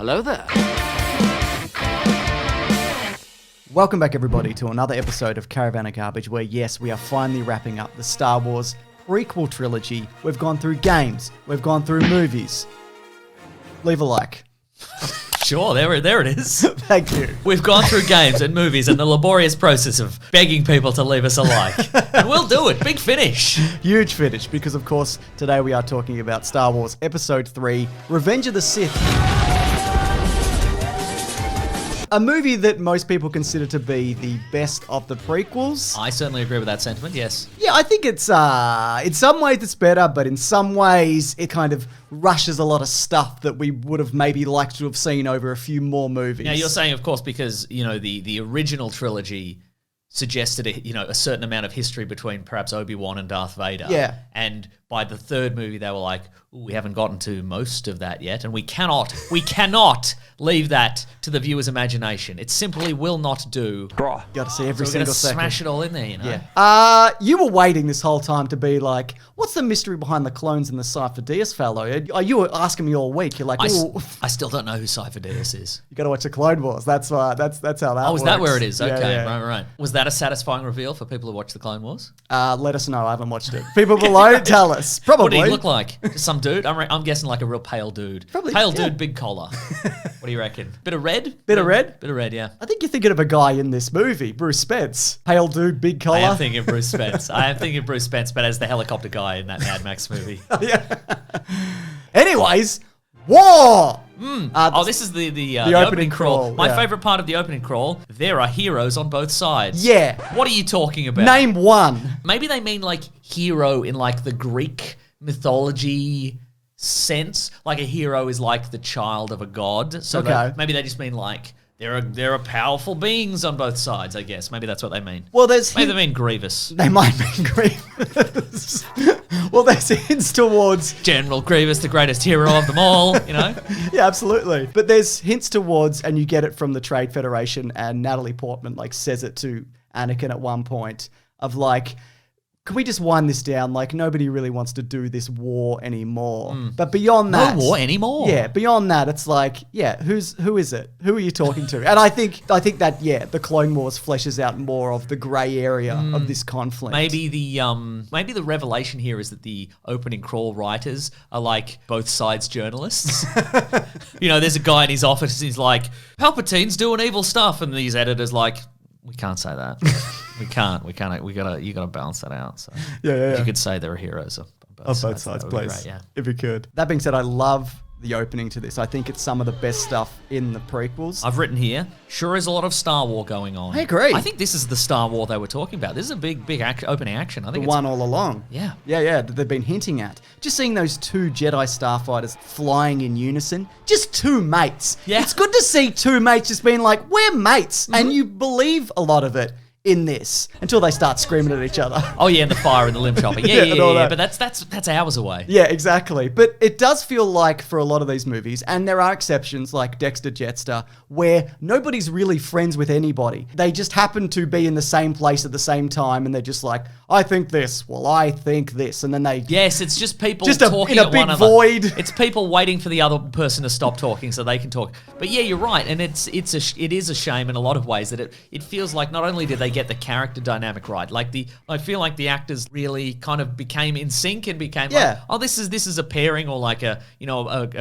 Hello there. Welcome back, everybody, to another episode of Caravan of Garbage, where, yes, we are finally wrapping up the Star Wars prequel trilogy. We've gone through games. We've gone through movies. Leave a like. Sure, there it is. Thank you. We've gone through games and movies and the laborious process of begging people to leave us a like. And we'll do it. Big finish. Huge finish, because, of course, today we are talking about Star Wars Episode 3, Revenge of the Sith. A movie that most people consider to be the best of the prequels. I certainly agree with that sentiment, yes. Yeah, I think it's, in some ways it's better, but in some ways it kind of rushes a lot of stuff that we would have maybe liked to have seen over a few more movies. Now, you're saying, of course, because, the original trilogy suggested, a certain amount of history between perhaps Obi-Wan and Darth Vader. Yeah. And by the third movie, they were like, ooh, we haven't gotten to most of that yet, and we cannot leave that to the viewer's imagination. It simply will not do. Bro, you got to see every so single second. Smash it all in there, Yeah. You were waiting this whole time to be like, what's the mystery behind the clones and the Cypher Deus fellow? You were asking me all week. You're like, ooh. I still don't know who Cypher Deus is. You got to watch the Clone Wars. That's how that works. Oh, is that where it is? Okay, yeah. right. Was that a satisfying reveal for people who watch the Clone Wars? Let us know. I haven't watched it. People below, tell us. Probably. What did he look like? Just some dude? I'm guessing like a real pale dude. Probably. Pale dude, big collar. What do you reckon? Bit of red? Bit of red, yeah. I think you're thinking of a guy in this movie, Bruce Spence. Pale dude, big collar. I am thinking of Bruce Spence. But as the helicopter guy in that Mad Max movie. Yeah. Anyways, war! This is the opening crawl. My favorite part of the opening crawl, there are heroes on both sides. Yeah. What are you talking about? Name one. Maybe they mean like hero in like the Greek mythology sense. Like a hero is like the child of a god. So Okay. maybe they just mean like there are powerful beings on both sides, I guess. Maybe that's what they mean. Well, Maybe they mean Grievous. They might mean Grievous. Well, there's hints towards... General Grievous, the greatest hero of them all, Yeah, absolutely. But there's hints towards, and you get it from the Trade Federation, and Natalie Portman says it to Anakin at one point, of like, can we just wind this down? Like, nobody really wants to do this war anymore. But beyond that... No war anymore? Yeah, beyond that, it's like, who is it? Who are you talking to? And I think that, the Clone Wars fleshes out more of the grey area of this conflict. Maybe the revelation here is that the opening crawl writers are like both sides journalists. There's a guy in his office, he's like, Palpatine's doing evil stuff, and these editors like, we can't say that. We can't. You gotta balance that out. So Yeah. You could say there are heroes on both sides, please. great, yeah. If you could. That being said, I love the opening to this. I think it's some of the best stuff in the prequels. I've written here, sure is a lot of Star War going on. I agree. I think this is the Star War they were talking about. This is a big opening action. I think The one all along. Yeah. Yeah, that they've been hinting at. Just seeing those two Jedi starfighters flying in unison. Just two mates. Yeah. It's good to see two mates just being like, we're mates. And you believe a lot of it in this until they start screaming at each other. Oh yeah, and the fire and the limb chopping. Yeah, and all that. But that's hours away. Yeah, exactly. But it does feel like for a lot of these movies, and there are exceptions like Dexter Jetster, where nobody's really friends with anybody. They just happen to be in the same place at the same time, and they're just like, I think this. Well, I think this, and then they... Yes, it's just people just talking in a at big one another. void. It's people waiting for the other person to stop talking so they can talk. But yeah, you're right, and it is a shame in a lot of ways that it feels like not only did they get the character dynamic right, I feel like the actors really kind of became in sync and became like, oh, this is a pairing or like a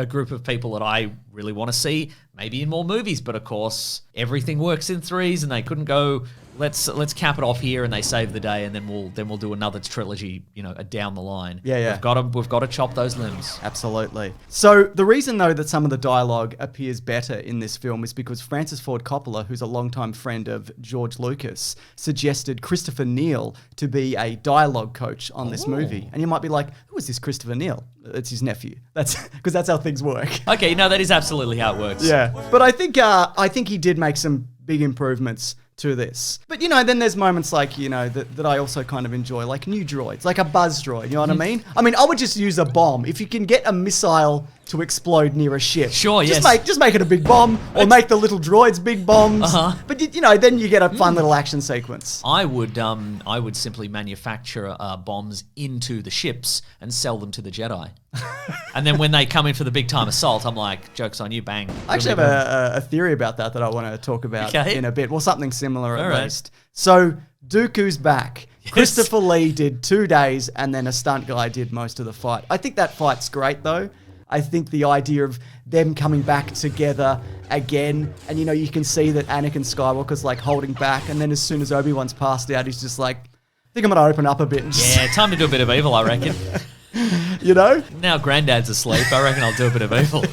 group of people that I really want to see maybe in more movies. But of course, everything works in threes, and they couldn't go, let's cap it off here, and they save the day, and then we'll do another trilogy, down the line. Yeah. We've got to chop those limbs. Absolutely. So the reason, though, that some of the dialogue appears better in this film is because Francis Ford Coppola, who's a longtime friend of George Lucas, suggested Christopher Neal to be a dialogue coach on this movie. And you might be like, who is this Christopher Neal? It's his nephew. That's because that's how things work. Okay, no, that is absolutely how it works. Yeah. But I think he did make some big improvements to this. But, then there's moments like, that I also kind of enjoy, like new droids, like a buzz droid, you know what I mean? I would just use a bomb. If you can get a missile to explode near a ship. Sure, just yes. Just make it a big bomb, or make the little droids big bombs. But then you get a fun little action sequence. I would simply manufacture bombs into the ships and sell them to the Jedi. And then when they come in for the big time assault, I'm like, joke's on you, bang. I actually have a theory about that I want to talk about in a bit. Well, something similar at least. So Dooku's back. Yes. Christopher Lee did 2 days, and then a stunt guy did most of the fight. I think that fight's great, though. I think the idea of them coming back together again, and you can see that Anakin Skywalker's like holding back, and then as soon as Obi-Wan's passed out, he's just like, I think I'm going to open up a bit. And time to do a bit of evil, I reckon. Now Granddad's asleep, I reckon I'll do a bit of evil.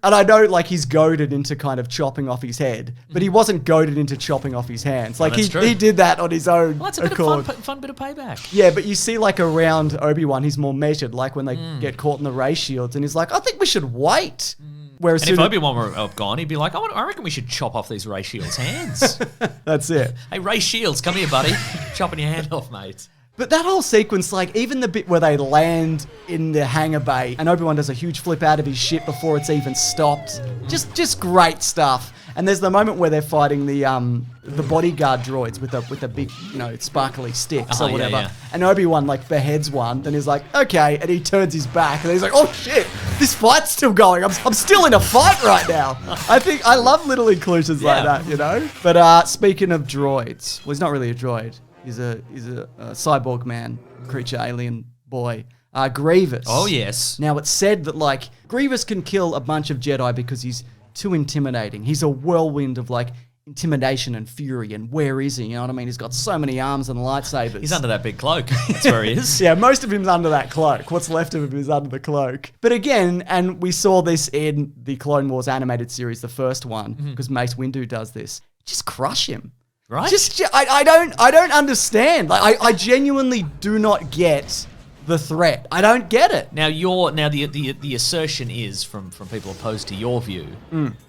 And I know, he's goaded into kind of chopping off his head, but he wasn't goaded into chopping off his hands. He did that on his own. Well, that's a bit of fun bit of payback. Yeah, but you see, around Obi-Wan, he's more measured, when they get caught in the ray shields, and he's like, I think we should wait. Whereas if Obi-Wan were gone, he'd be like, I reckon we should chop off these Ray Shields' hands. That's it. Hey, Ray Shields, come here, buddy. Chopping your hand off, mate. But that whole sequence, even the bit where they land in the hangar bay and Obi-Wan does a huge flip out of his ship before it's even stopped, just great stuff. And there's the moment where they're fighting the bodyguard droids with a big, sparkly sticks or whatever. Yeah. And Obi-Wan beheads one, then he's like, okay, and he turns his back and he's like, oh shit, this fight's still going. I'm still in a fight right now. I love little inclusions like that, But speaking of droids, well, he's not really a droid. He's a cyborg man, creature, alien boy. Grievous. Oh, yes. Now, it's said that, Grievous can kill a bunch of Jedi because he's too intimidating. He's a whirlwind of, intimidation and fury, and where is he? You know what I mean? He's got so many arms and lightsabers. He's under that big cloak. That's where he is. Yeah, most of him's under that cloak. What's left of him is under the cloak. But again, and we saw this in the Clone Wars animated series, the first one, because Mace Windu does this. Just crush him. Right? I don't understand. I genuinely do not get the threat. I don't get it. Now the assertion is from people opposed to your view,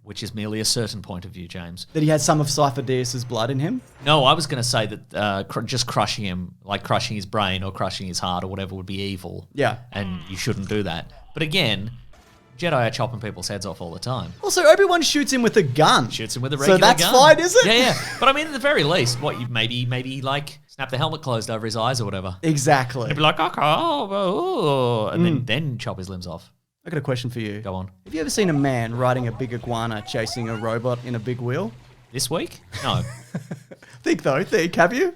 which is merely a certain point of view, James. That he has some of Cypher Deus's blood in him? No, I was going to say that just crushing him, crushing his brain or crushing his heart or whatever, would be evil. Yeah. And you shouldn't do that. But again, Jedi are chopping people's heads off all the time. Also, Obi-Wan shoots him with a gun. Shoots him with a regular gun. So that's fine, is it? Yeah. But I mean, at the very least, maybe snap the helmet closed over his eyes or whatever. Exactly. And be like, and then chop his limbs off. I got a question for you. Go on. Have you ever seen a man riding a big iguana chasing a robot in a big wheel? This week? No. Think, have you?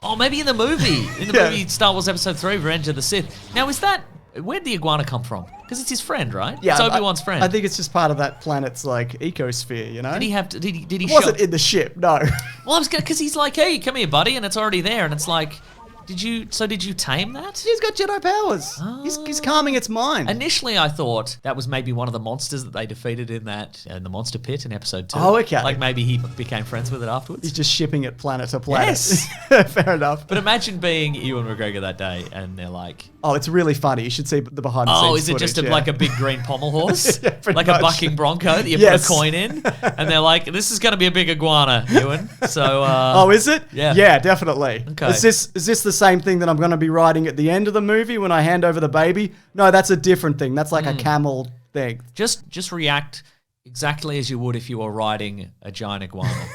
Oh, maybe in the movie. Movie Star Wars Episode 3, Revenge of the Sith. Now, where'd the iguana come from? Because it's his friend, right? Yeah, it's Obi-Wan's friend. I think it's just part of that planet's ecosphere, Did he have to? Did he? It wasn't in the ship, no. Well, I was because he's like, hey, come here, buddy, and it's already there, and it's like, did you tame that? He's got Jedi powers. Oh. He's calming its mind. Initially, I thought that was maybe one of the monsters that they defeated in the monster pit in Episode 2. Oh, okay. Maybe he became friends with it afterwards. He's just shipping it planet to planet. Yes. Fair enough. But imagine being Ewan McGregor that day, and they're like, oh, it's really funny. You should see the behind the scenes Oh, is it footage, just like a big green pommel horse? Yeah, like much. A bucking bronco that you put a coin in? And they're like, this is going to be a big iguana, Ewan. So, oh, is it? Yeah. Yeah, definitely. Okay. Is this the same thing that I'm going to be riding at the end of the movie when I hand over the baby? No, that's a different thing. That's like a camel thing. Just react exactly as you would if you were riding a giant iguana.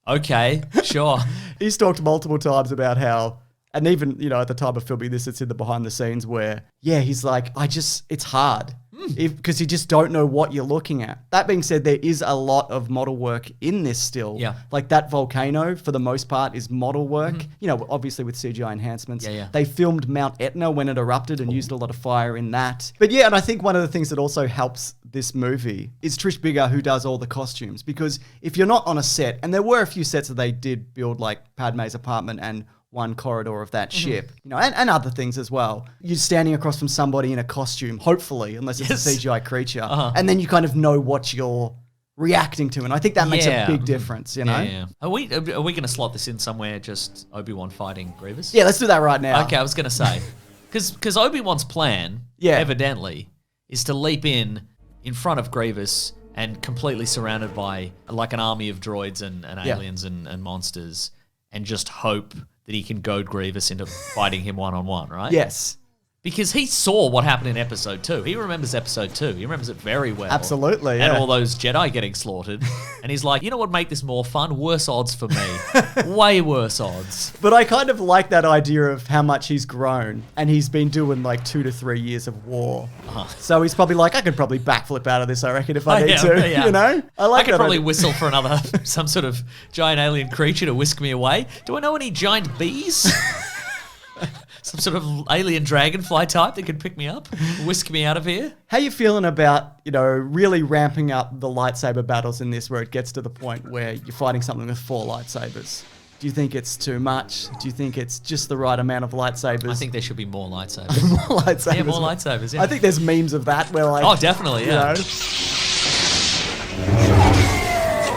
Okay, sure. He's talked multiple times about how, and even, at the time of filming this, it's in the behind the scenes where, he's like, it's hard. Because you just don't know what you're looking at. That being said, there is a lot of model work in this still. Yeah. Like that volcano, for the most part, is model work. Obviously with CGI enhancements. Yeah. They filmed Mount Etna when it erupted and used a lot of fire in that. But and I think one of the things that also helps this movie is Trish Biggar, who does all the costumes. Because if you're not on a set, and there were a few sets that they did build, like Padme's apartment and one corridor of that ship, and other things as well. You're standing across from somebody in a costume, hopefully, unless it's a CGI creature, and then you kind of know what you're reacting to, and I think that makes a big difference, Yeah. Are we going to slot this in somewhere, just Obi-Wan fighting Grievous? Yeah, let's do that right now. Okay, I was going to say, because Obi-Wan's plan, evidently, is to leap in front of Grievous and completely surrounded by like an army of droids and aliens and monsters, and just hope that he can goad Grievous into fighting him one-on-one, right? Yes. Because he saw what happened in episode 2. He remembers episode 2. He remembers it very well. Absolutely, yeah. And all those Jedi getting slaughtered. And he's like, you know what would make this more fun? Worse odds for me. Way worse odds. But I kind of like that idea of how much he's grown, and he's been doing like 2 to 3 years of war. So he's probably like, I could probably backflip out of this, I reckon, if I need to. Yeah. You know? I could probably whistle for some sort of giant alien creature to whisk me away. Do I know any giant bees? Some sort of alien dragonfly type that could pick me up, whisk me out of here. How you feeling about, really ramping up the lightsaber battles in this, where it gets to the point where you're fighting something with 4 lightsabers? Do you think it's too much? Do you think it's just the right amount of lightsabers? I think there should be more lightsabers. More lightsabers. Yeah, more lightsabers, yeah. I think there's memes of that where like... Oh, definitely, yeah.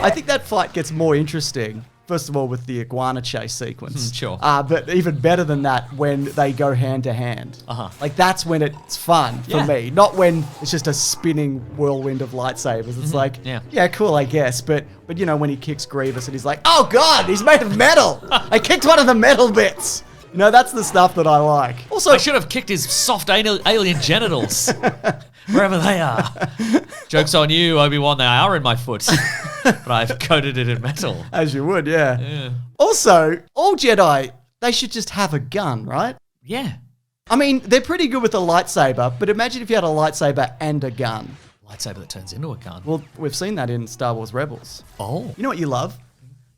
I think that fight gets more interesting. First of all, with the iguana chase sequence. Sure. But even better than that, when they go hand to hand. Like, that's when it's fun for me. Not when it's just a spinning whirlwind of lightsabers. It's like, yeah, cool, I guess. But when he kicks Grievous and he's like, oh, God, he's made of metal. I kicked one of the metal bits. That's the stuff that I like. Also, I should have kicked his soft alien genitals. Wherever they are. Joke's on you, Obi-Wan, they are in my foot. But I've coated it in metal. As you would, yeah. Also, all Jedi, they should just have a gun, right? Yeah. I mean, they're pretty good with a lightsaber, but imagine if you had a lightsaber and a gun. Lightsaber that turns into a gun. Well, we've seen that in Star Wars Rebels. Oh. You know what you love?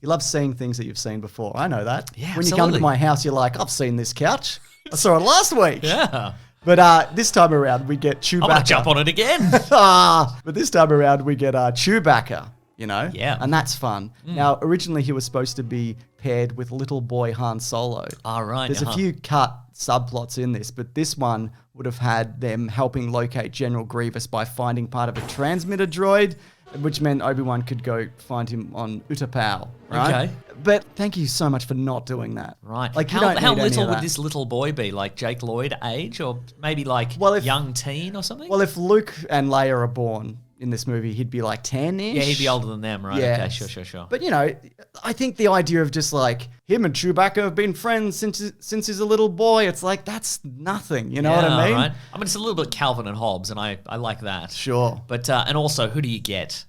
You love seeing things that you've seen before. I know that. Yeah, when you come to my house, you're like, I've seen this couch. I saw it last week. Yeah. But this time around, we get Chewbacca. I'm going to jump on it again. But this time around, we get Chewbacca, Yeah. And that's fun. Now, originally, he was supposed to be paired with little boy Han Solo. All right. There's a few cut subplots in this, but this one would have had them helping locate General Grievous by finding part of a transmitter droid, which meant Obi-Wan could go find him on Utapau, right? Okay. But thank you so much for not doing that. Right. Like, how little would this little boy be? Like Jake Lloyd age, or maybe like young teen or something? Well, if Luke and Leia are born in this movie, he'd be like 10-ish. Yeah, he'd be older than them, right? Yeah. Okay, sure. But, I think the idea of just like him and Chewbacca have been friends since he's a little boy, it's like, that's nothing. You know what I mean? Right. I mean, it's a little bit Calvin and Hobbes, and I like that. Sure. But, and also, who do you get?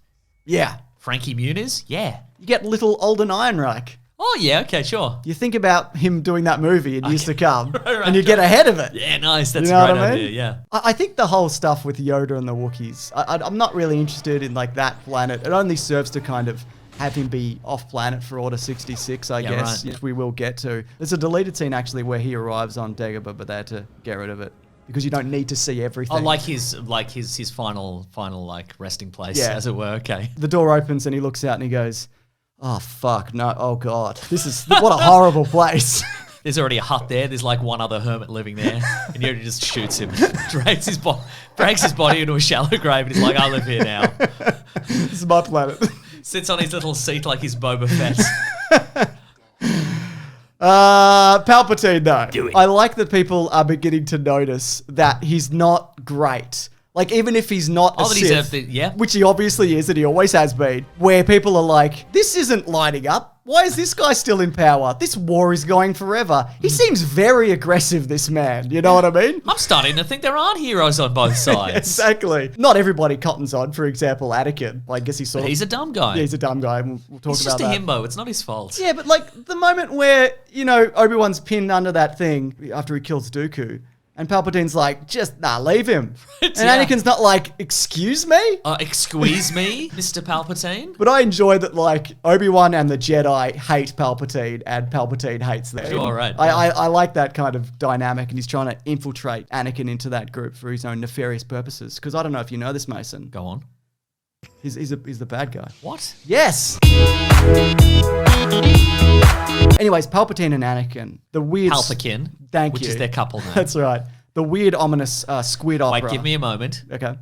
Yeah. Frankie Muniz? Yeah. You get little Alden Ehrenreich. Oh, yeah, okay, sure. You think about him doing that movie in years to come, and you get ahead of it. Yeah, nice. That's a great idea, yeah. I think the whole stuff with Yoda and the Wookiees, I'm not really interested in like that planet. It only serves to kind of have him be off planet for Order 66, I guess, which we will get to. There's a deleted scene actually where he arrives on Dagobah, but they had to get rid of it because you don't need to see everything. Oh, like his final like resting place, as it were. Okay. The door opens and he looks out and he goes, oh, fuck, no, oh, God. This is, what a horrible place. There's already a hut there. There's like one other hermit living there. And Yoda just shoots him, drags his body into a shallow grave, and he's like, I live here now. This is my planet. Sits on his little seat like he's Boba Fett. Palpatine, though. Do it. I like that people are beginning to notice that he's not great. Like, even if he's not a Sith, which he obviously is and he always has been, where people are like, this isn't lighting up. Why is this guy still in power? This war is going forever. He seems very aggressive, this man. You know what I mean? I'm starting to think there aren't heroes on both sides. Exactly. Not everybody cottons on. For example, Anakin. I guess he's a dumb guy. Yeah, he's a dumb guy. And we'll talk about that. He's just a himbo. It's not his fault. Yeah, but like the moment where, Obi-Wan's pinned under that thing after he kills Dooku, and Palpatine's like, leave him. And Anakin's not like, excuse me? Excuse me, Mr. Palpatine? But I enjoy that, like, Obi-Wan and the Jedi hate Palpatine, and Palpatine hates them. Sure, right. I like that kind of dynamic, and he's trying to infiltrate Anakin into that group for his own nefarious purposes. Because I don't know if you know this, Mason. Go on. He's the bad guy. What? Yes! Anyways, Palpatine and Anakin, the weird... Palpatine. Thank which you. Which is their couple name. That's right. The weird, ominous squid opera. Wait, give me a moment. Okay.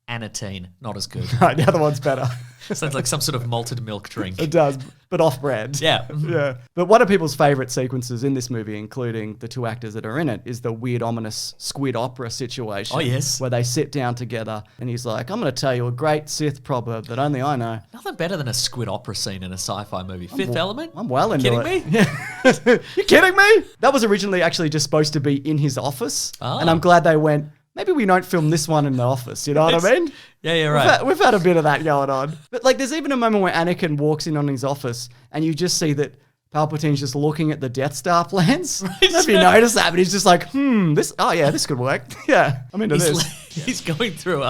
Anatine, not as good. Right, the other one's better. Sounds like some sort of malted milk drink. It does, but off-brand. Yeah. Yeah. But one of people's favourite sequences in this movie, including the two actors that are in it, is the weird, ominous squid opera situation. Oh, yes. Where they sit down together and he's like, I'm going to tell you a great Sith proverb that only I know. Nothing better than a squid opera scene in a sci-fi movie. Fifth Element? I'm well into Kidding it. me? Yeah. You kidding me? That was originally actually just supposed to be in his office. Oh. And I'm glad they went, maybe we don't film this one in the office. You know what I mean? Yeah, you're right. We've had a bit of that going on. But like, there's even a moment where Anakin walks in on his office and you just see that Palpatine's just looking at the Death Star plans. I don't know if you notice that, but he's just like, this could work. Yeah, I'm into this. He's going through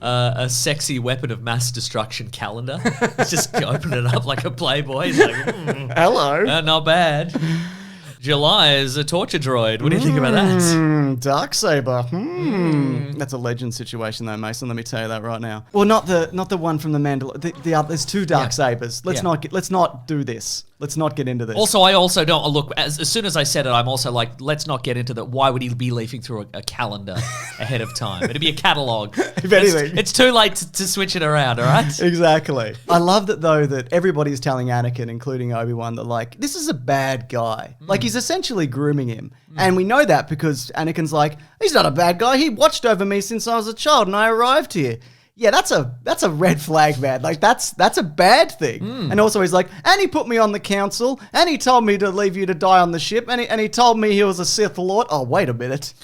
a sexy weapon of mass destruction calendar. He's just opening it up like a Playboy. He's like, hello. Not bad. July is a torture droid. What do you think about that? Darksaber. That's a legend situation though, Mason. Let me tell you that right now. Well, not the one from the Mandalorian. The other, there's two Darksabers. Let's not do this. Let's not get into this. Also, I also don't look. As soon as I said it, I'm also like, let's not get into that. Why would he be leafing through a calendar ahead of time? It'd be a catalog. If anything, it's too late to switch it around. All right. Exactly. I love that though that everybody's telling Anakin, including Obi-Wan, that like this is a bad guy. Like he's essentially grooming him, and we know that because Anakin's like, he's not a bad guy. He watched over me since I was a child, and I arrived here. Yeah, that's a red flag, man. Like that's a bad thing. And also he's like, and he put me on the council, and he told me to leave you to die on the ship, and he told me he was a Sith Lord. Oh, wait a minute.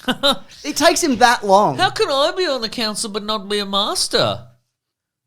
It takes him that long. How could I be on the council but not be a master?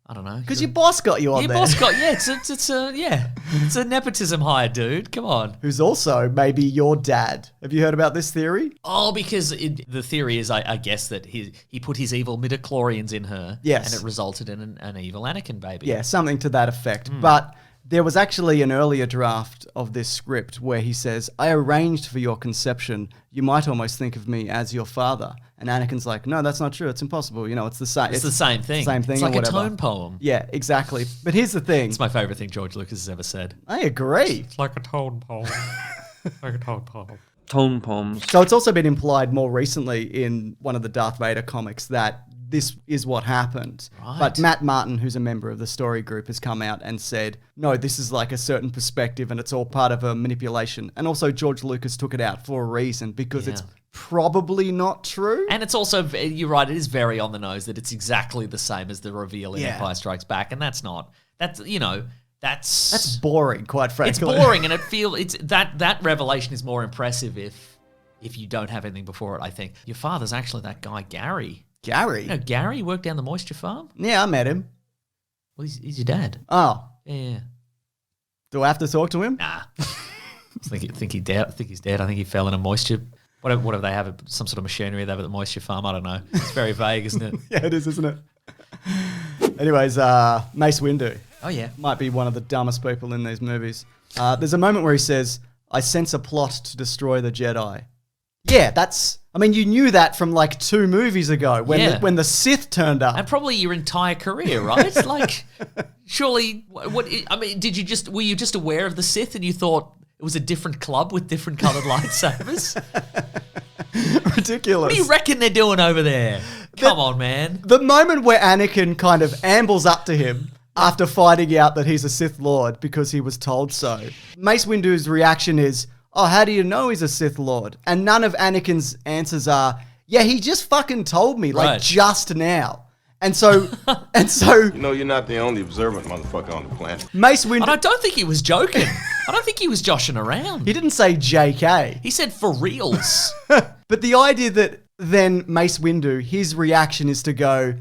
I don't know. Because your boss got you on there. Your boss got, it's a nepotism hire, dude. Come on. Who's also maybe your dad. Have you heard about this theory? Oh, because the theory is, I guess, that he put his evil midichlorians in her. Yes. And it resulted in an evil Anakin baby. Yeah, something to that effect. But there was actually an earlier draft of this script where he says, I arranged for your conception. You might almost think of me as your father. And Anakin's like, no, that's not true. It's impossible. You know, it's the same. It's the same thing. Same thing. It's like or a whatever. tone poem. Yeah, exactly. But here's the thing. It's my favorite thing George Lucas has ever said. I agree. It's like a tone poem. Like a tone poem. Tone poems. So it's also been implied more recently in one of the Darth Vader comics that this is what happened. Right. But Matt Martin, who's a member of the story group, has come out and said, no, this is like a certain perspective and it's all part of a manipulation. And also George Lucas took it out for a reason because it's probably not true. And it's also, you're right, it is very on the nose that it's exactly the same as the reveal in Empire Strikes Back. And that's boring, quite frankly. It's boring, and that revelation is more impressive if you don't have anything before it, I think. Your father's actually that guy, Gary. Gary? You know, Gary worked down the moisture farm? Yeah, I met him. Well, he's your dad. Oh. Yeah. Do I have to talk to him? Nah. I think he's dead. I think he fell in a moisture. Whatever they have, some sort of machinery they have at the moisture farm. I don't know. It's very vague, isn't it? Yeah, it is, isn't it? Anyways, Mace Windu. Oh, yeah. Might be one of the dumbest people in these movies. There's a moment where he says, I sense a plot to destroy the Jedi. Yeah, you knew that from like 2 movies ago when the Sith turned up. And probably your entire career, right? Like, surely, were you just aware of the Sith and you thought it was a different club with different coloured lightsabers? Ridiculous. What do you reckon they're doing over there? Come on, man. The moment where Anakin kind of ambles up to him after finding out that he's a Sith Lord because he was told so, Mace Windu's reaction is, oh, how do you know he's a Sith Lord? And none of Anakin's answers are, yeah, he just fucking told me, like, just now. And so... You know, you're not the only observant motherfucker on the planet. Mace Windu... And I don't think he was joking. I don't think he was joshing around. He didn't say JK. He said for reals. But the idea that then Mace Windu, his reaction is to go,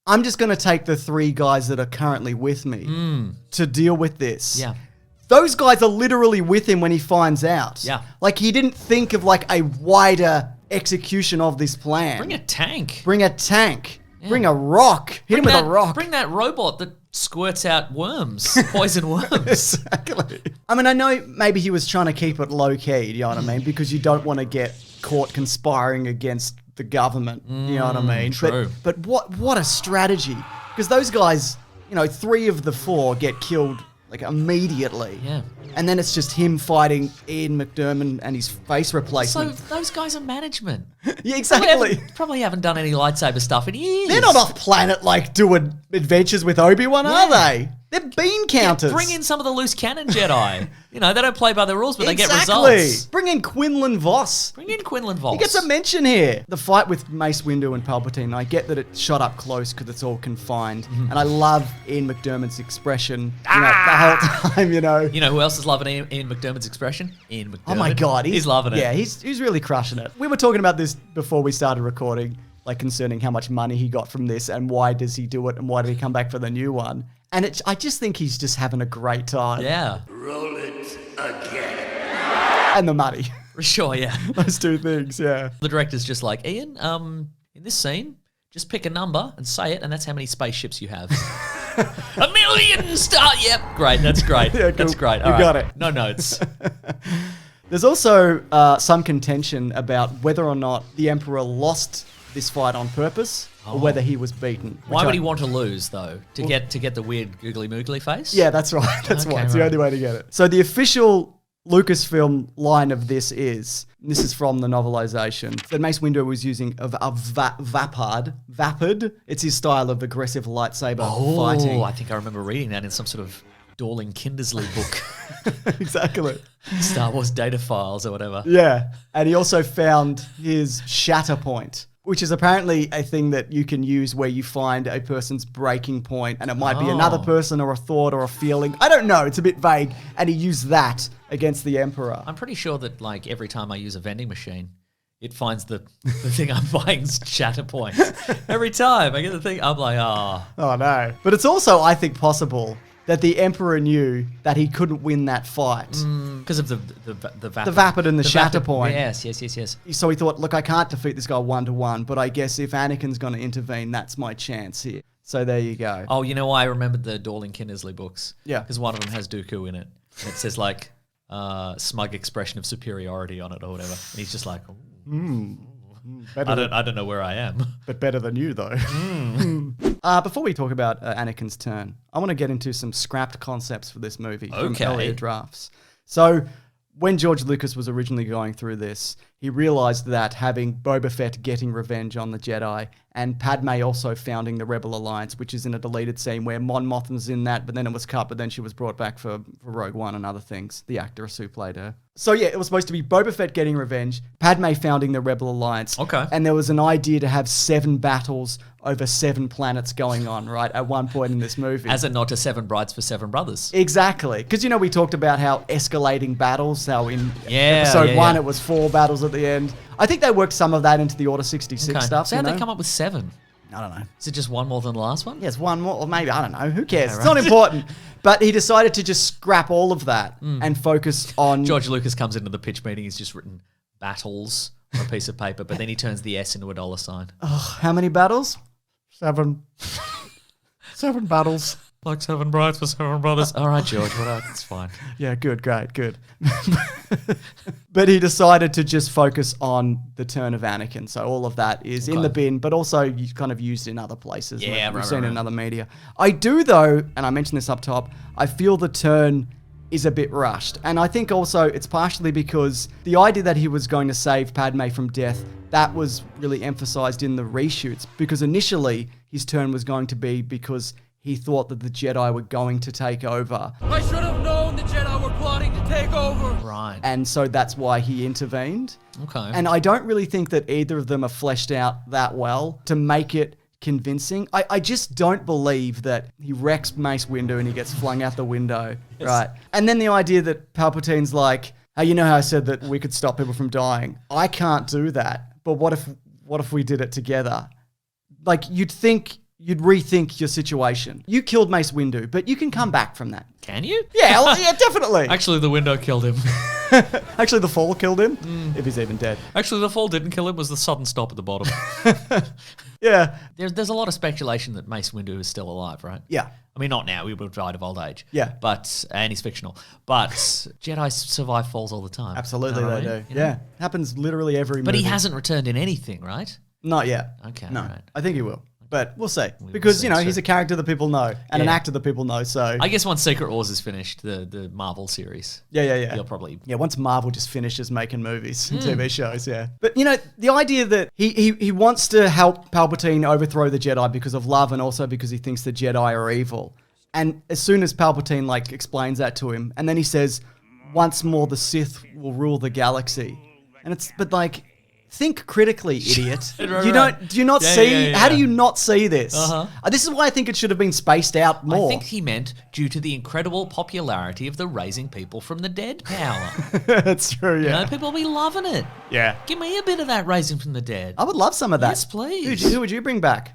I'm just going to take the 3 guys that are currently with me to deal with this. Yeah. Those guys are literally with him when he finds out. Yeah. Like, he didn't think of, like, a wider execution of this plan. Bring a tank. Yeah. Bring a rock. Hit him with a rock. Bring that robot that squirts out worms, poison worms. Exactly. I mean, I know maybe he was trying to keep it low-key, you know what I mean? Because you don't want to get caught conspiring against the government, you know what I mean? True. But what a strategy. Because those guys, 3 of the 4 get killed like immediately. Yeah. And then it's just him fighting Ian McDiarmid and his face So replacement. those guys are management. Yeah, exactly. Probably haven't done any lightsaber stuff in years. They're not off planet like doing adventures with Obi-Wan, are they? They're bean counters. Bring in some of the loose cannon Jedi. You know, they don't play by the rules, but they get Exactly. results. Bring in Quinlan Vos. Bring in Quinlan Voss. He gets a mention here. The fight with Mace Windu and Palpatine, I get that it's shot up close because it's all confined. And I love Ian McDiarmid's expression the whole time, You know who else is loving Ian McDiarmid's expression? Ian McDiarmid. Oh my God. He's loving it. Yeah, he's really crushing it. We were talking about this before we started recording, like concerning how much money he got from this and why does he do it and why did he come back for the new one. And I just think he's just having a great time. Yeah. Roll it again. And the money. For sure, yeah. Those two things, yeah. The director's just like, Ian, in this scene, just pick a number and say it, and that's how many spaceships you have. 1,000,000 star. Yep, great. That's great. Yeah, That's cool. great. You got it. No notes. There's also some contention about whether or not the Emperor lost this fight on purpose or whether he was beaten. Why would he want to lose though? To get the weird googly moogly face? Yeah, that's right. That's Okay, why. It's the right. only way to get it. So the official Lucasfilm line of this is from the novelization, that Mace Windu was using a vapid. It's his style of aggressive lightsaber fighting. Oh, I think I remember reading that in some sort of Dorling Kindersley book. Exactly. Star Wars data files or whatever. Yeah. And he also found his shatter point, which is apparently a thing that you can use where you find a person's breaking point, and it might be another person or a thought or a feeling. I don't know. It's a bit vague. And he used that against the Emperor. I'm pretty sure that like every time I use a vending machine, it finds the thing I'm buying's shatter point. Every time I get the thing, I'm like, Oh, no. But it's also, I think, possible that the Emperor knew that he couldn't win that fight. because of the vapid and the shatter vapid- point. Yes. So he thought, look, I can't defeat this guy 1-to-1, but I guess if Anakin's going to intervene, that's my chance here. So there you go. Oh, you know why I remembered the Dorling Kindersley books? Yeah. Because one of them has Dooku in it. And it says like smug expression of superiority on it or whatever. And he's just like, Better I don't know where I am. but better than you, though. Before we talk about Anakin's Turn, I want to get into some scrapped concepts for this movie from Okay. earlier drafts. So, when George Lucas was originally going through this, he realized that having Boba Fett getting revenge on the Jedi and Padme also founding the Rebel Alliance, which is in a deleted scene where Mon Mothma's in that, but then it was cut, but then she was brought back for Rogue One and other things, the actress who played her. So yeah, it was supposed to be Boba Fett getting revenge, Padme founding the Rebel Alliance. Okay. And there was an idea to have 7 battles over 7 planets going on, right, at one point in this movie. As a nod to Seven Brides for Seven Brothers. Exactly. Because, we talked about how escalating battles, how in Yeah, episode yeah, 1 yeah. it was 4 battles at the end. I think they worked some of that into the Order 66 Okay. stuff. So how'd they come up with 7? I don't know. Is it just one more than the last one? Yes, one more, or maybe, I don't know. Who cares? It's not important. But he decided to just scrap all of that and focus on... George Lucas comes into the pitch meeting, he's just written battles on a piece of paper, but then he turns the S into a dollar sign. How many battles? 7. 7 battles. Like 7 brides for 7 brothers. All right, George, it's fine. Yeah, good, great, good. But he decided to just focus on the turn of Anakin. So all of that is in the bin, but also you kind of used in other places. Yeah, We've right, seen right, it in right. other media. I do, though, and I mentioned this up top, I feel the turn is a bit rushed. And I think also it's partially because the idea that he was going to save Padme from death, that was really emphasized in the reshoots, because initially his turn was going to be because he thought that the Jedi were going to take over. I should have known the Jedi were plotting to take over. Right. And so that's why he intervened. Okay. And I don't really think that either of them are fleshed out that well to make it convincing. I just don't believe that he wrecks Mace Windu and he gets flung out the window, right? And then the idea that Palpatine's like, hey, you know how I said that we could stop people from dying? I can't do that. But what if we did it together? Like, you'd rethink your situation. You killed Mace Windu, but you can come back from that. Can you? Yeah, well, yeah, definitely. Actually, the window killed him. Actually, the fall killed him, if he's even dead. Actually, the fall didn't kill him, it was the sudden stop at the bottom. Yeah. There's a lot of speculation that Mace Windu is still alive, right? Yeah. I mean, not now. He would have died of old age. Yeah. And he's fictional. But Jedi survive falls all the time. Absolutely, You know what they I do. mean? You know? Yeah. Happens literally every But movie. he hasn't returned in anything, right? Not yet. Okay, No. alright. I think he will. But we'll see. Because, see, he's a character that people know and an actor that people know, so... I guess once Secret Wars is finished, the Marvel series. Yeah. He'll probably... Yeah, once Marvel just finishes making movies and TV shows, yeah. But, the idea that he wants to help Palpatine overthrow the Jedi because of love and also because he thinks the Jedi are evil. And as soon as Palpatine, explains that to him, and then he says, once more the Sith will rule the galaxy. And think critically, idiot. Do you not see? How do you not see this? This is why I think it should have been spaced out more. I think he meant due to the incredible popularity of the raising people from the dead power. That's true, yeah. People will be loving it. Yeah. Give me a bit of that raising from the dead. I would love some of that. Yes, please. Who would you bring back?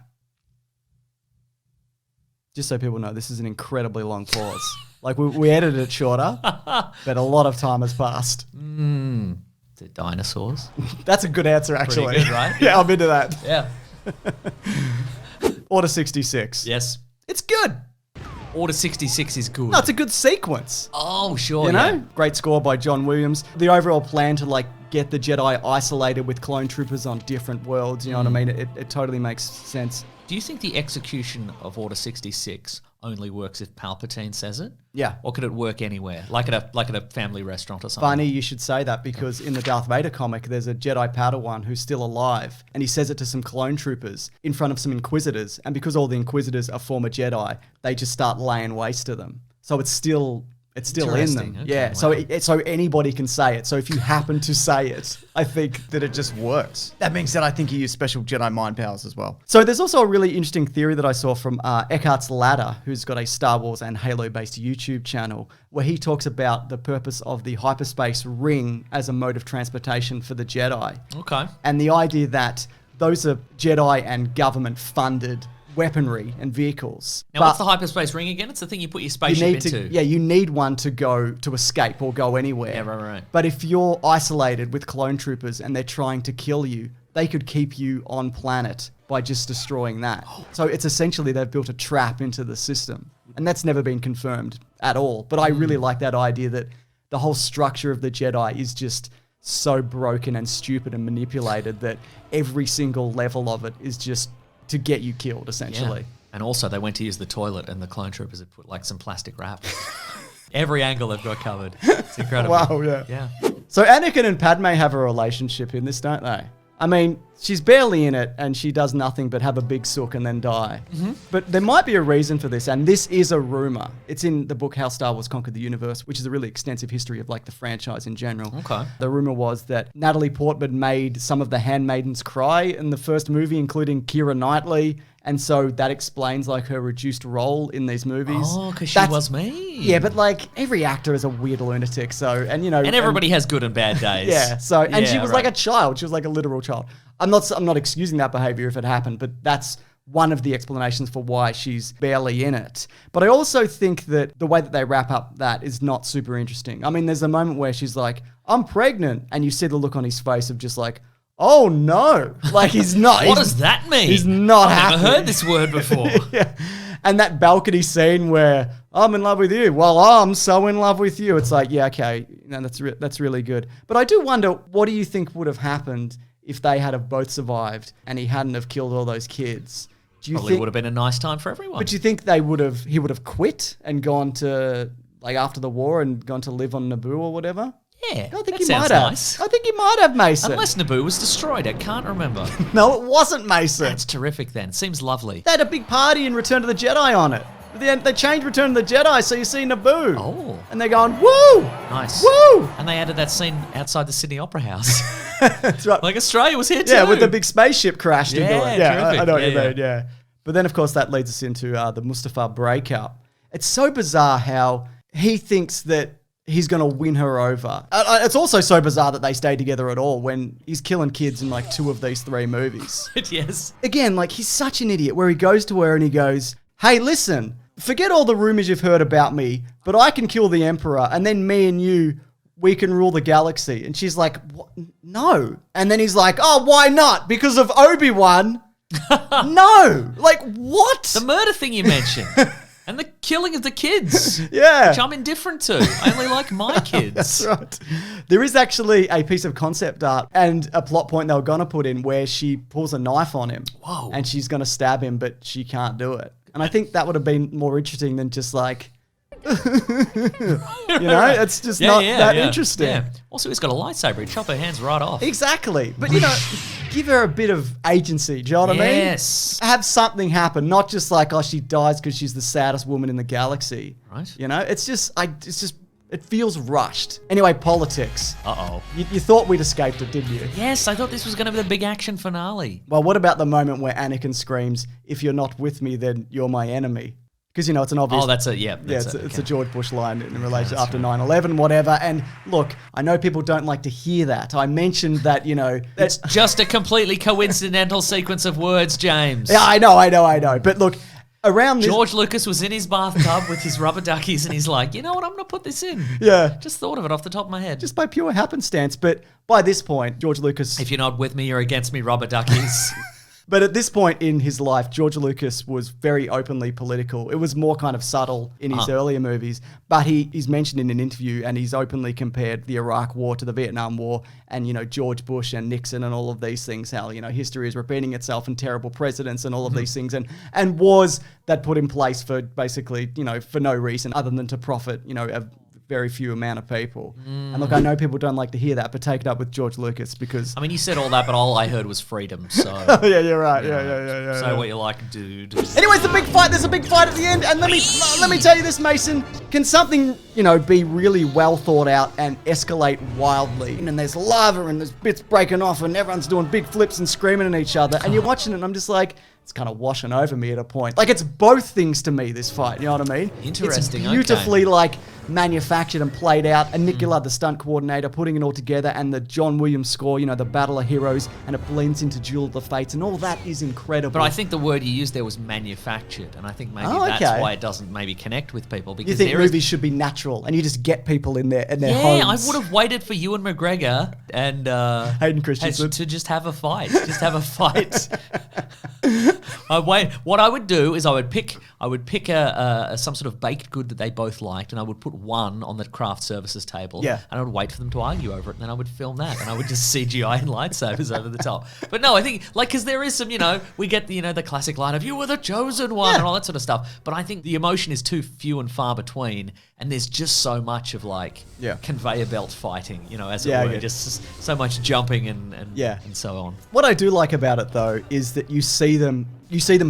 Just so people know, this is an incredibly long pause. We edited it shorter, but a lot of time has passed. The dinosaurs. That's a good answer, actually. Pretty good, right? Yeah, I'm into that. Yeah. Order 66. Yes. It's good. Order 66 is good. No, it's a good sequence. Oh, sure. You know? Great score by John Williams. The overall plan to get the Jedi isolated with clone troopers on different worlds, you know what I mean? It totally makes sense. Do you think the execution of Order 66 only works if Palpatine says it? Yeah. Or could it work anywhere? Like at a family restaurant or something? Funny you should say that because in the Darth Vader comic, there's a Jedi Padawan who's still alive and he says it to some clone troopers in front of some Inquisitors. And because all the Inquisitors are former Jedi, they just start laying waste to them. So it's still in them. Okay, yeah. wow. So anybody can say it. So if you happen to say it, I think that it just works. That being said, I think he used special Jedi mind powers as well. So there's also a really interesting theory that I saw from Eckhart's Ladder, who's got a Star Wars and Halo-based YouTube channel, where he talks about the purpose of the hyperspace ring as a mode of transportation for the Jedi. Okay. And the idea that those are Jedi and government-funded weaponry and vehicles. Now, what's the hyperspace ring again? It's the thing you put your spaceship into. You need one to escape or go anywhere. Yeah, right. But if you're isolated with clone troopers and they're trying to kill you, they could keep you on planet by just destroying that. So it's essentially they've built a trap into the system. And that's never been confirmed at all. But I really like that idea that the whole structure of the Jedi is just so broken and stupid and manipulated that every single level of it is just to get you killed, essentially. Yeah. And also, they went to use the toilet, and the clone troopers had put some plastic wrap. Every angle they've got covered. It's incredible. Wow, yeah. Yeah. So Anakin and Padme have a relationship in this, don't they? I mean, she's barely in it, and she does nothing but have a big sook and then die. Mm-hmm. But there might be a reason for this, and this is a rumor. It's in the book How Star Wars Conquered the Universe, which is a really extensive history of the franchise in general. Okay. The rumor was that Natalie Portman made some of the handmaidens cry in the first movie, including Keira Knightley. And so that explains her reduced role in these movies. Oh, because she was me. Yeah, but every actor is a weird lunatic. So, and everybody has good and bad days. Yeah. So, and she was right. like a child. She was like a literal child. I'm not excusing that behavior if it happened, but that's one of the explanations for why she's barely in it. But I also think that the way that they wrap up that is not super interesting. I mean, there's a moment where she's like, I'm pregnant. And you see the look on his face of just oh no, he's not. What does that mean? He's not happy. I've never heard this word before. Yeah. And that balcony scene where I'm in love with you. Well, I'm so in love with you. It's yeah, okay. That's really good. But I do wonder, what do you think would have happened if they had have both survived and he hadn't have killed all those kids? Do you Probably would have been a nice time for everyone. But do you think he would have quit and gone to after the war and gone to live on Naboo or whatever? Yeah, I think he might have. Nice. I think he might have, Mason. Unless Naboo was destroyed, I can't remember. No, it wasn't, Mason. That's terrific then. Seems lovely. They had a big party in Return to the Jedi on it. They changed Return to the Jedi, so you see Naboo. Oh. And they're going, woo! Nice. Woo! And they added that scene outside the Sydney Opera House. That's right. Australia was here too. Yeah, with the big spaceship crashed into it. Yeah, terrific. I know what you mean, yeah. But then, of course, that leads us into the Mustafa breakup. It's so bizarre how he thinks that he's going to win her over. It's also so bizarre that they stay together at all when he's killing kids in 2 of these 3 movies. Yes. Again, he's such an idiot where he goes to her and he goes, hey, listen, forget all the rumors you've heard about me, but I can kill the Emperor and then me and you, we can rule the galaxy. And she's like, what? No. And then he's like, oh, why not? Because of Obi-Wan. No. What? The murder thing you mentioned. And the killing of the kids. Yeah. Which I'm indifferent to. I only like my kids. That's right. There is actually a piece of concept art and a plot point they were going to put in where she pulls a knife on him. Whoa. And she's going to stab him, but she can't do it. And I think that would have been more interesting than just like, it's just not that interesting. Yeah. Also, he's got a lightsaber. He'd chop her hands right off. Exactly. But, give her a bit of agency. Do you know what I mean? Yes. Have something happen, not just like, oh, she dies because she's the saddest woman in the galaxy. Right. It's just, it feels rushed. Anyway, politics. Uh-oh. You thought we'd escaped it, didn't you? Yes, I thought this was going to be the big action finale. Well, what about the moment where Anakin screams, "If you're not with me, then you're my enemy"? Because, it's an obvious... Oh, that's a... Yeah, it's a George Bush line in relation after 9/11, whatever. And look, I know people don't like to hear that. I mentioned that, It's just a completely coincidental sequence of words, James. Yeah, I know. But look, around this... George Lucas was in his bathtub with his rubber duckies and he's like, you know what, I'm going to put this in. Yeah. Just thought of it off the top of my head. Just by pure happenstance. But by this point, George Lucas... If you're not with me, you're against me, rubber duckies. But at this point in his life, George Lucas was very openly political. It was more kind of subtle in his earlier movies, but he's mentioned in an interview and he's openly compared the Iraq War to the Vietnam War and, George Bush and Nixon and all of these things, how, history is repeating itself and terrible presidents and all of these things and wars that put in place for basically, for no reason other than to profit, a very few amount of people. And look, I know people don't like to hear that, but take it up with George Lucas because... I mean, you said all that, but all I heard was freedom, so... yeah, you're right. Yeah. Say what you like, dude. Anyways, the big fight. There's a big fight at the end, and let me tell you this, Mason. Can something, be really well thought out and escalate wildly? And then there's lava and there's bits breaking off and everyone's doing big flips and screaming at each other, and you're watching it and I'm just like... It's kind of washing over me at a point. Like, it's both things to me, this fight. You know what I mean? Interesting, It's beautifully, manufactured and played out. And Nicola, the stunt coordinator, putting it all together. And the John Williams score, the Battle of Heroes. And it blends into Duel of the Fates. And all that is incredible. But I think the word you used there was manufactured. And I think maybe that's why it doesn't maybe connect with people. Because you think movies should be natural. And you just get people in their homes. Yeah, I would have waited for Ewan McGregor and... Hayden Christensen. To just have a fight. Just have a fight. What I would do is I would pick some sort of baked good that they both liked, and I would put one on the craft services table. Yeah. And I would wait for them to argue over it, and then I would film that, and I would just CGI and lightsabers over the top. But no, I think because there is some, we get the classic line of "You were the chosen one" and all that sort of stuff. But I think the emotion is too few and far between, and there's just so much of conveyor belt fighting, as it were, just so much jumping and so on. What I do like about it though is that you see them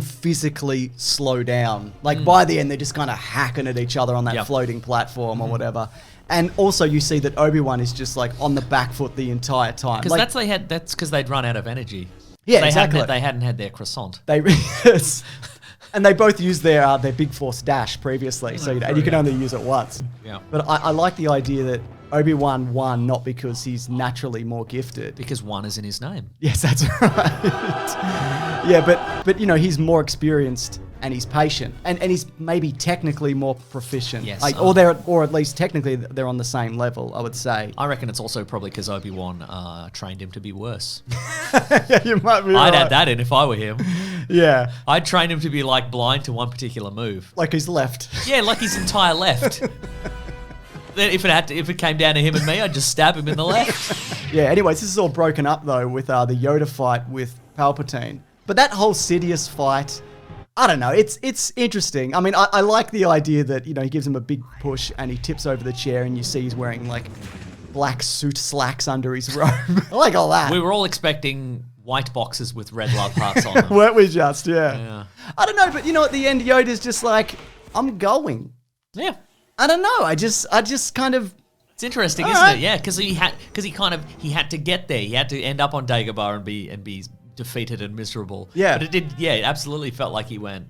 physically slow down. By the end, they're just kind of hacking at each other on that floating platform or whatever. And also you see that Obi-Wan is just on the back foot the entire time. Because that's because they'd run out of energy. Yeah, exactly. They hadn't had their croissant. And they both used their Big Force dash previously, and you can only use it once. Yeah. But I like the idea that Obi-Wan won not because he's naturally more gifted. Because one is in his name. Yes, that's right. Yeah, but he's more experienced and he's patient and he's maybe technically more proficient. Yes. Or at least technically they're on the same level, I would say. I reckon it's also probably because Obi-Wan trained him to be worse. Yeah, you might be I'd right. add that in if I were him. Yeah. I'd train him to be blind to one particular move. Like his left. Yeah, like his entire left. Then if it came down to him and me, I'd just stab him in the left. Yeah, anyways, this is all broken up though with the Yoda fight with Palpatine. But that whole Sidious fight, I don't know, it's interesting. I mean, I like the idea that, he gives him a big push and he tips over the chair and you see he's wearing black suit slacks under his robe. I like all that. We were all expecting white boxes with red love hearts on them. Weren't we just? Yeah. I don't know, but at the end, Yoda's just I'm going. Yeah. I don't know. I just kind of... It's interesting, isn't it? Yeah, because he had to get there. He had to end up on Dagobah and be defeated and miserable. Yeah. But it did. Yeah, it absolutely felt like he went,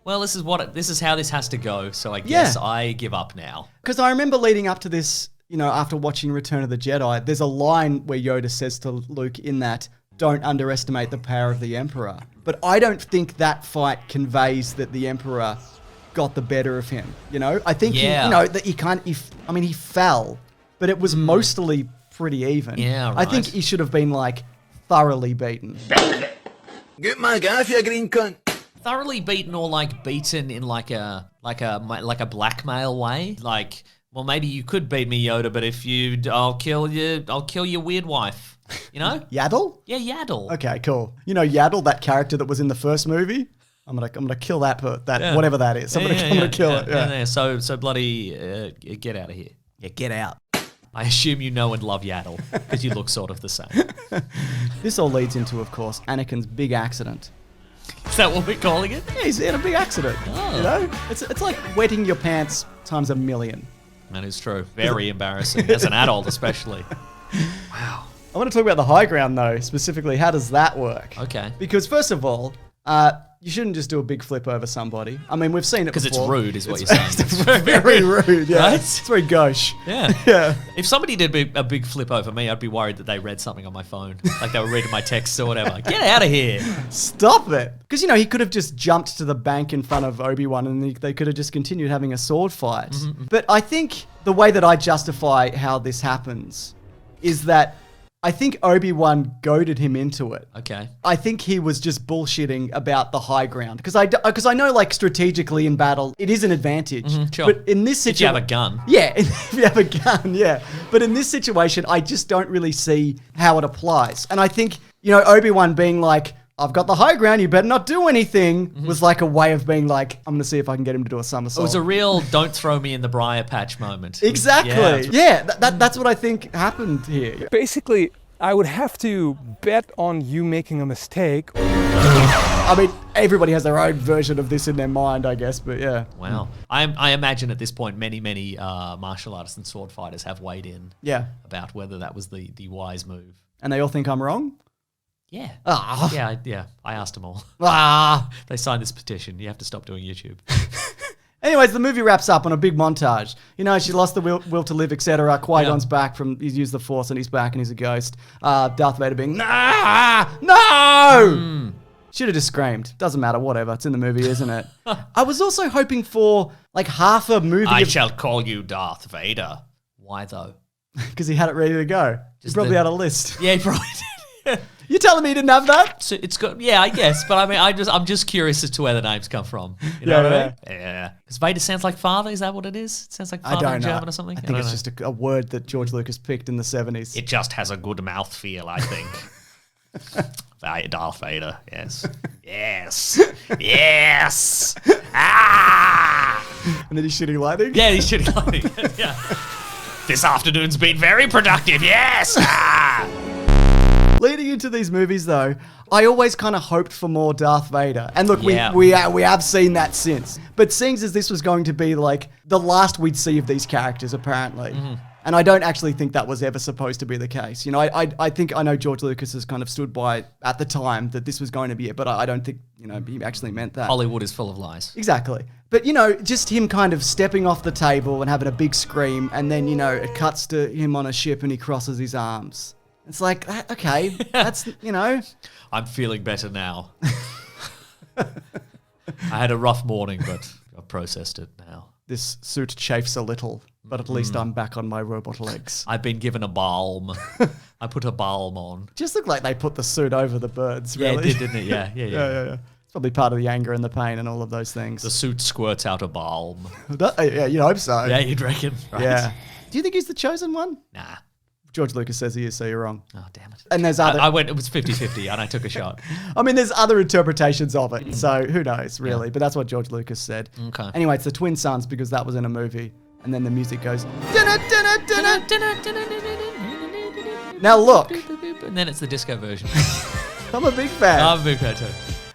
well, this is how this has to go. So I guess I give up now. Because I remember leading up to this, after watching Return of the Jedi, there's a line where Yoda says to Luke in that, "Don't underestimate the power of the Emperor." But I don't think that fight conveys that the Emperor got the better of him. I think he fell, but it was mostly pretty even. Yeah, right. I think he should have been thoroughly beaten. Get my guy, you green cunt. thoroughly beaten or like beaten in like a blackmail way? Like, well, maybe you could beat me, Yoda, but if you, I'll kill your weird wife. You know? Yaddle? Yeah, Yaddle. Okay, cool. You know Yaddle, that character that was in the first movie? I'm gonna kill that whatever that is. I'm gonna kill it. Yeah. So bloody get out of here. Yeah, get out. I assume you know and love Yaddle because you look sort of the same. This all leads into, of course, Anakin's big accident. Is that what we're calling it? Yeah, he's in a big accident. Oh. You know, it's like wetting your pants times 1,000,000. That is true. Very embarrassing as an adult, especially. Wow. I want to talk about the high ground though, specifically. How does that work? Okay. Because first of all, you shouldn't just do a big flip over somebody. I mean, we've seen it before. Because it's rude, is what you're saying. It's very rude, yeah. Right? It's very gauche. Yeah. Yeah. If somebody did a big flip over me, I'd be worried that they read something on my phone. Like they were reading my texts or whatever. Get out of here. Stop it. Because, you know, he could have just jumped to the bank in front of Obi-Wan and they could have just continued having a sword fight. Mm-hmm. But I think the way that I justify how this happens is that I think Obi-Wan goaded him into it. Okay. I think he was just bullshitting about the high ground. Because I know, like, strategically in battle, it is an advantage. Sure. But in this If situation... you have a gun. Yeah, if you have a gun, yeah. But in this situation, I just don't really see how it applies. And I think, you know, Obi-Wan being like, I've got the high ground, you better not do anything, was like a way of being like, I'm going to see if I can get him to do a somersault. It was a real don't throw me in the briar patch moment. Exactly. Yeah, that's what I think happened here. Basically, I would have to bet on you making a mistake. I mean, everybody has their own version of this in their mind, I guess, but yeah. Wow. I imagine at this point, many martial artists and sword fighters have weighed in Yeah. about whether that was the wise move. And they all think I'm wrong? Yeah. Ah. Yeah. I asked them all. Ah. They signed this petition. You have to stop doing YouTube. Anyways, the movie wraps up on a big montage. You know, she lost the will to live, etc. Qui-Gon's back he's used the Force and he's back and he's a ghost. Darth Vader being, nah, no! Should have just screamed. Doesn't matter, whatever. It's in the movie, isn't it? I was also hoping for like half a movie. I shall call you Darth Vader. Why though? Because he had it ready to go. He probably had a list. Yeah, he probably did. You telling me he didn't have that? So it's got, yeah, I guess, but I mean, I'm just curious as to where the names come from. You know what I mean? Yeah. Because Vader sounds like father. Is that what it is? It sounds like father in German or something. I think it's just a word that George Lucas picked in the 70s. It just has a good mouthfeel, I think. Darth Vader. Yes. Yes. Yes. Ah. And then he's shooting lightning. Yeah, he's shooting lightning. Yeah. This afternoon's been very productive. Yes. Ah. Leading into these movies, though, I always kind of hoped for more Darth Vader. And look, Yeah. we have seen that since. But seeing as this was going to be like the last we'd see of these characters, apparently. And I don't actually think that was ever supposed to be the case. You know, I think I know George Lucas has kind of stood by at the time that this was going to be it, but I don't think, you know, he actually meant that. Hollywood is full of lies. Exactly. But, you know, just him kind of stepping off the table and having a big scream, and then, you know, it cuts to him on a ship and he crosses his arms. It's like, okay, that's, you know. I'm feeling better now. I had a rough morning, but I've processed it now. This suit chafes a little, but at least I'm back on my robot legs. I've been given a balm. I put a balm on. Just looked like they put the suit over the birds, Yeah, really. it did, didn't it? Yeah. It's probably part of the anger and the pain and all of those things. The suit squirts out a balm. Yeah, you hope so. Yeah, you'd reckon. Right. Yeah. Do you think he's the chosen one? Nah. George Lucas says he is, so you're wrong. Oh, damn it. And there's other... I went, it was 50-50, and I took a shot. I mean, there's other interpretations of it, so who knows, really. But that's what George Lucas said. Okay. Anyway, it's the Twin Sons because that was in a movie. And then the music goes... Now look. And then it's the disco version. I'm a big fan. I'm a big fan too.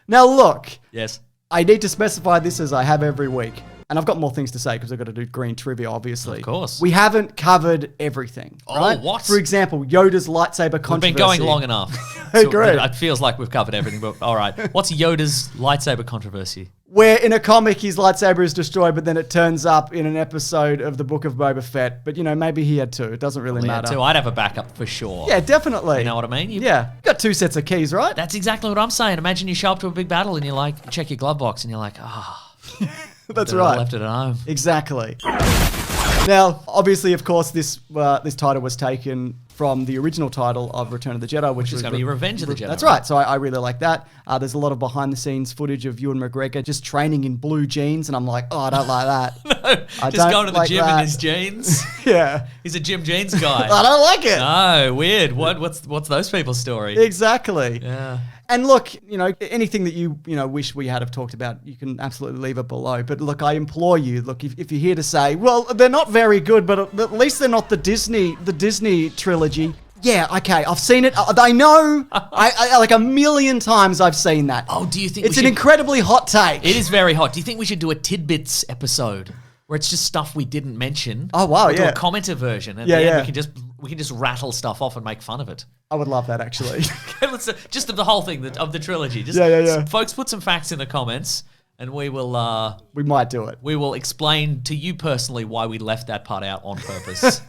Now look. Yes. I need to specify this as I have every week. And I've got more things to say because I've got to do green trivia, obviously. Of course. We haven't covered everything. Oh, right? what? For example, Yoda's lightsaber controversy. We've been going long enough. Great. It feels like we've covered everything, but all right. What's Yoda's lightsaber controversy? Where in a comic his lightsaber is destroyed, but then it turns up in an episode of the Book of Boba Fett. But, you know, maybe he had two. It doesn't really Yeah, matter. too. I'd have a backup for sure. Yeah, definitely. You know what I mean? Yeah. You got two sets of keys, right? That's exactly what I'm saying. Imagine you show up to a big battle and you're like, check your glove box and you're like, That's I right. left it at home. Exactly. Now, obviously, of course, this title was taken from the original title of Return of the Jedi, which is was going to be Revenge of the Jedi. That's right. So I really like that. There's a lot of behind-the-scenes footage of Ewan McGregor just training in blue jeans, and I'm like, oh, I don't like that. Just going to the gym in his jeans. Yeah. He's a Jim Jeans guy. I don't like it. No, weird. What's those people's story? Exactly. Yeah. And look, anything that you wish we had have talked about, you can absolutely leave it below. But look, I implore you, look, if you're here to say, well, they're not very good, but at least they're not the Disney trilogy. Yeah, okay, I've seen it. I know. I like a million times I've seen that. Oh, do you think it's an incredibly hot take? It is very hot. Do you think we should do a tidbits episode where it's just stuff we didn't mention? Oh wow, we'll yeah. Do a commenter version, and yeah. we can just rattle stuff off and make fun of it. I would love that actually. Let's just of the whole thing of the trilogy. Just, yeah. Folks, put some facts in the comments, and we will. We might do it. We will explain to you personally why we left that part out on purpose.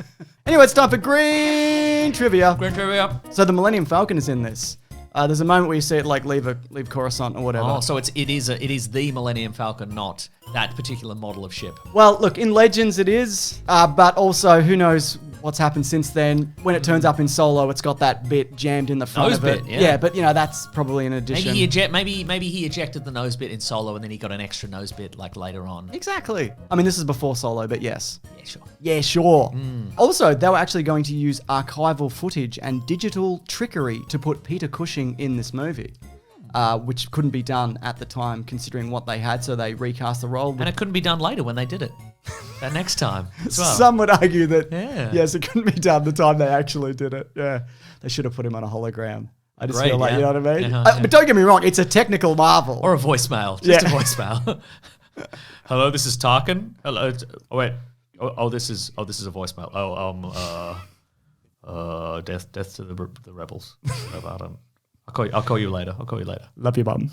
Anyway, it's time for Green Trivia. Green Trivia. So the Millennium Falcon is in this. There's a moment where you see it like leave Coruscant or whatever. Oh, so it is the Millennium Falcon, not that particular model of ship. Well, look, in Legends it is, but also who knows what's happened since then. When it turns up in Solo, it's got that bit jammed in the front Nose of it. bit, yeah. But that's probably an addition. Maybe he ejected the nose bit in Solo, and then he got an extra nose bit like later on. Exactly. I mean, this is before Solo, but yes. Yeah, sure. Yeah, sure. Also, they were actually going to use archival footage and digital trickery to put Peter Cushing in this movie, which couldn't be done at the time considering what they had, so they recast the role. And it couldn't be done later when they did it. That next time as well. Some would argue that, Yeah. yes, it couldn't be done the time they actually did it. Yeah. They should have put him on a hologram. I just feel like, yeah. you know what I mean? Yeah. But don't get me wrong, it's a technical marvel. Or a voicemail. Just a voicemail. Hello, this is Tarkin. Hello. Oh wait. This is a voicemail. Death to the rebels. I'll call you later. Love you, Mum.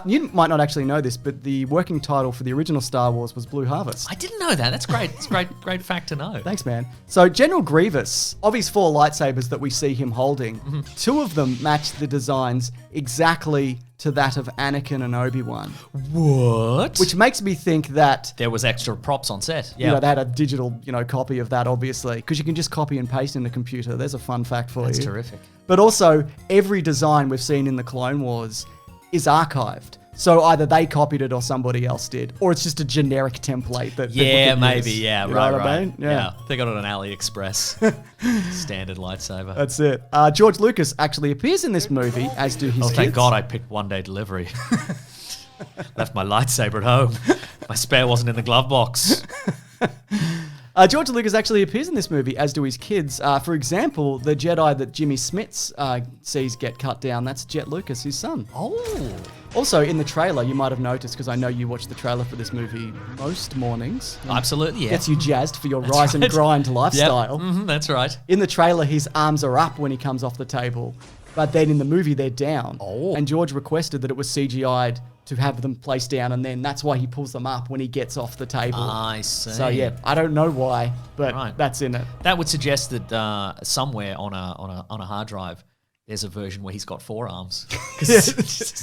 You might not actually know this, but the working title for the original Star Wars was Blue Harvest. I didn't know that. That's great. It's great fact to know. Thanks, man. So General Grievous, of his 4 lightsabers that we see him holding, 2 of them match the designs exactly to that of Anakin and Obi-Wan. What? Which makes me think that There was extra props on set. Yeah. they had a digital, copy of that, obviously, because you can just copy and paste in the computer. There's a fun fact for you. That's terrific. But also, every design we've seen in the Clone Wars is archived. So either they copied it or somebody else did, or it's just a generic template that Yeah, people can maybe. use. Yeah, You know right. what I mean? Yeah. They got it on AliExpress. Standard lightsaber. That's it. George Lucas actually appears in this movie, as do his kids. Thank God I picked one-day delivery. Left my lightsaber at home. My spare wasn't in the glove box. George Lucas actually appears in this movie, as do his kids. For example, the Jedi that Jimmy Smits sees get cut down, that's Jet Lucas, his son. Oh. Also, in the trailer, you might have noticed, because I know you watch the trailer for this movie most mornings. Absolutely, yeah. Gets you jazzed for your rise and grind lifestyle. Yep. That's right. In the trailer, his arms are up when he comes off the table, but then in the movie, they're down. Oh. And George requested that it was CGI'd to have them placed down, and then that's why he pulls them up when he gets off the table. I see. So yeah, I don't know why, but Right. that's in it. That would suggest that somewhere on a hard drive, there's a version where he's got 4 arms.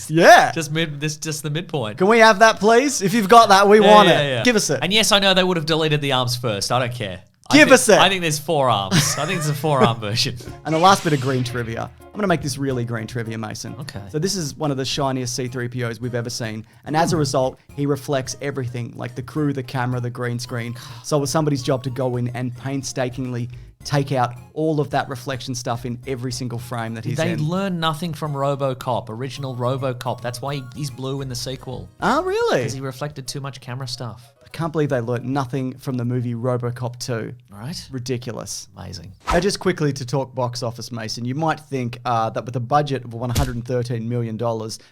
Yeah. just the midpoint. Can we have that, please? If you've got that, we want it. Give us it. And yes, I know they would have deleted the arms first. I don't care. Give us it. I think there's 4 arms. I think it's a 4-arm version. And the last bit of green trivia. I'm going to make this really green trivia, Mason. Okay. So this is one of the shiniest C-3POs we've ever seen. And as a result, he reflects everything, like the crew, the camera, the green screen. So it was somebody's job to go in and painstakingly take out all of that reflection stuff in every single frame that he's They in. learned nothing from RoboCop, original RoboCop. That's why he's blue in the sequel. Oh, really? Because he reflected too much camera stuff. I can't believe they learnt nothing from the movie RoboCop 2. All right? Ridiculous. Amazing. Now, just quickly to talk box office, Mason, you might think that with a budget of $113 million,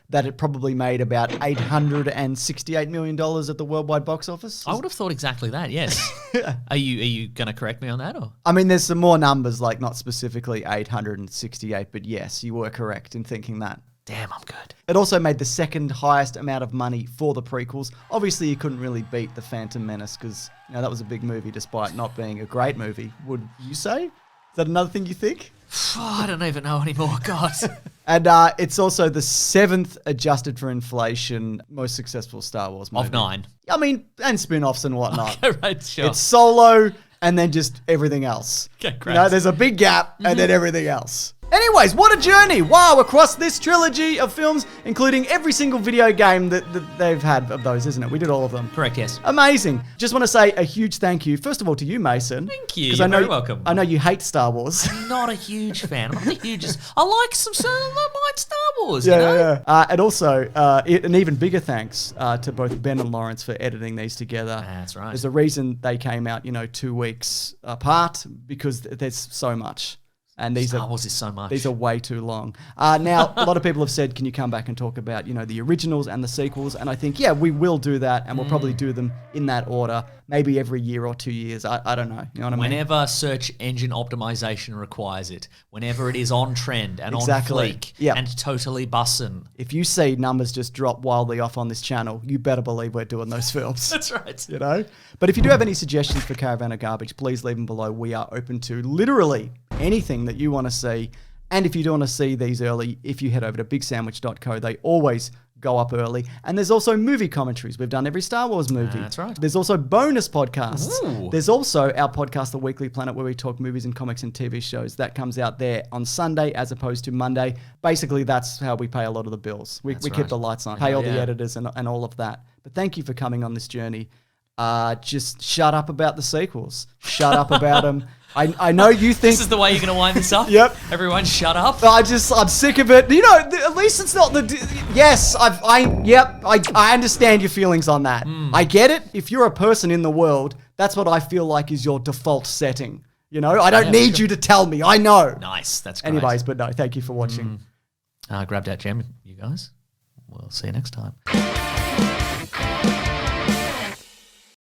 that it probably made about $868 million at the worldwide box office. I would have thought exactly that, yes. Are you going to correct me on that? Or? I mean, there's some more numbers, like not specifically 868, but yes, you were correct in thinking that. Damn, I'm good. It also made the second highest amount of money for the prequels. Obviously, you couldn't really beat The Phantom Menace because that was a big movie despite not being a great movie. Would you say? Is that another thing you think? Oh, I don't even know anymore. God. And it's also the 7th adjusted for inflation most successful Star Wars movie. Of 9. I mean, and spin-offs and whatnot. Okay, right, sure. It's Solo and then just everything else. Okay, great. You know, there's a big gap and then everything else. Anyways, what a journey! Wow, across this trilogy of films, including every single video game that they've had of those, isn't it? We did all of them. Correct, yes. Amazing. Just want to say a huge thank you, first of all, to you, Mason. Thank you. 'Cause You're I know, very welcome. I know you hate Star Wars. I'm not a huge fan. I'm not the hugest. I like Star Wars, you know? Yeah. And also, an even bigger thanks to both Ben and Lawrence for editing these together. That's right. There's a reason they came out, 2 weeks apart, because there's so much. And these Star Wars is so much. These are way too long. Now, a lot of people have said, can you come back and talk about, the originals and the sequels? And I think, yeah, we will do that. And we'll probably do them in that order, maybe every year or 2 years. I don't know. You know what I mean? Whenever search engine optimization requires it, whenever it is on trend and Exactly. on fleek Yep. and totally bussin'. If you see numbers just drop wildly off on this channel, you better believe we're doing those films. That's right. But if you do have any suggestions for Caravan of Garbage, please leave them below. We are open to literally anything that you want to see. And if you do want to see these early, if you head over to bigsandwich.co, they always go up early. And there's also movie commentaries. We've done every Star Wars movie. That's right. There's also bonus podcasts. Ooh. There's also our podcast, The Weekly Planet, where we talk movies and comics and TV shows. That comes out there on Sunday as opposed to Monday. Basically, that's how we pay a lot of the bills. We keep right. the lights on, pay all the yeah. editors and all of that. But thank you for coming on this journey. Just shut up about the sequels. Shut up about them. I know you think... This is the way you're going to wind this up? Yep. Everyone shut up. I'm sick of it. At least it's not the... Yes, I understand your feelings on that. I get it. If you're a person in the world, that's what I feel like is your default setting. I don't need you to tell me. I know. Nice. That's great. Anyways, but no, thank you for watching. Grab that gem, you guys. We'll see you next time.